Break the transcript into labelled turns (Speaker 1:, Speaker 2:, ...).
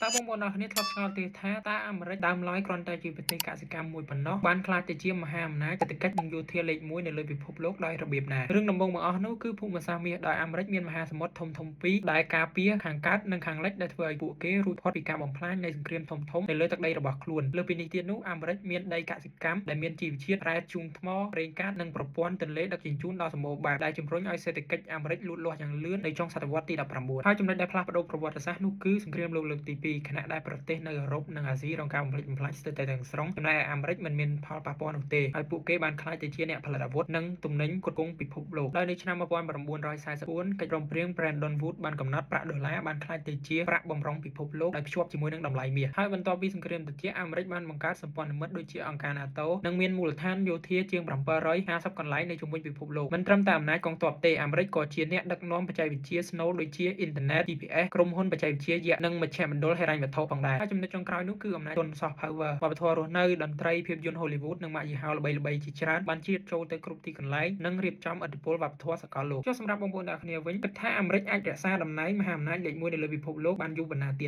Speaker 1: តើបងប្អូនអរគ្នាធ្លាប់ឆ្ងល់ទេថាតើអាមេរិកដើមឡើយគ្រាន់តែជាប្រទេសកសិកម្មមួយប៉ុណ្ណោះបានក្លាយទៅជាមហាអំណាចសេដ្ឋកិច្ចនិងយោធាលេខ1នៅលើពិភពលោកដោយរបៀបណារឿងដំបូងបង្អស់នោះគឺភូមិសាស្ត្រមាសដោយអាមេរិកមានមហាសមុទ្រធំៗពីរដែលការពារខាងកើតនិងខាងលិចដែលធ្វើឲ្យពួកគេរួចផុតពីការបំផ្លាញនៃសង្គ្រាមធំៗនៅលើទឹកដីរបស់ខ្លួនលើពីនេះទៀតនោះអាមេរិកមានដីកសិកម្មដែលមានជីវជាតិរ៉ែជូងថ្មប្រេងកាតនិងប្រព័ន្ធទន្លេដឹកជញ្ជូនដ៏សម្បូរបែបដែលជំរុញឲ្យសេដ្ឋកិច្ចអាមេរិកលូតលាស់យ៉ាងលឿននៅចុងសតវត្សទី19ហើយចំណុចដែលផ្លាស់ប្ដូរប្រវត្តិសាស្ត្រនោះគឺសង្គ្រាមលោកលើកទី2ខណៈដែលប្រទេសនៅអឺរ៉ុបនិងអាស៊ីរងការបំផ្លិចបំផ្លាញស្ទើរតែទាំងស្រុងចំណែកឯអាមេរិកមិនមានផលប៉ះពាល់នោះទេហើយពួកគេបានក្លាយទៅជាអ្នកផលិតអាវុធនិងទំនិញផ្គត់ផ្គង់ពិភពលោកដោយនៅឆ្នាំ1944កិច្ចព្រមព្រៀង Bretton Woods បានកំណត់ប្រាក់ដុល្លារបានក្លាយទៅជាប្រាក់បម្រុងពិភពលោកដោយភ្ជាប់ជាមួយនឹងតម្លៃមាសហើយបន្ទាប់ពីសង្គ្រាមត្រជាក់អាមេរិកបានបង្កើតសម្ព័ន្ធមិត្តដូចជាអង្គការ NATO និងមានមូលដ្ឋានយោធាជាង750កន្លែងនៅជុំវិញពិភពលោកមិនត្រឹមតែអំណាចកងទ័ពទេអាមេរិកក៏ជាអ្នកដឹកនាំបច្ចេកវិទ្យាស្នូលដូចជាអ៊ីនធឺណិត GPS ក្រុមហ៊ុនបច្ចេកវិទ្យាយក្សនិងមជ្ឈមណ្ឌលហិរញ្ញវត្ថុផងដែរហើយចំណុចចុងក្រោយនោះគឺអំណាចទុន soft power វប្បធម៌រស់នៅតន្ត្រីភាពយន្ត Hollywood និងម៉ាកយីហោល្បីៗជាច្រើនបានជ្រៀតចូលទៅគ្រប់ទីកន្លែងនិងរៀបចំឥទ្ធិពលវប្បធម៌សកលលោកចុះសម្រាប់បងប្អូនអ្នកគ្នាវិញគិតថាអាមេរិកអាចរក្សាតំណែងមហាអំណាចលេខ1នៅលើពិភពលោកបានយូរប៉ុណ្ណាទៀត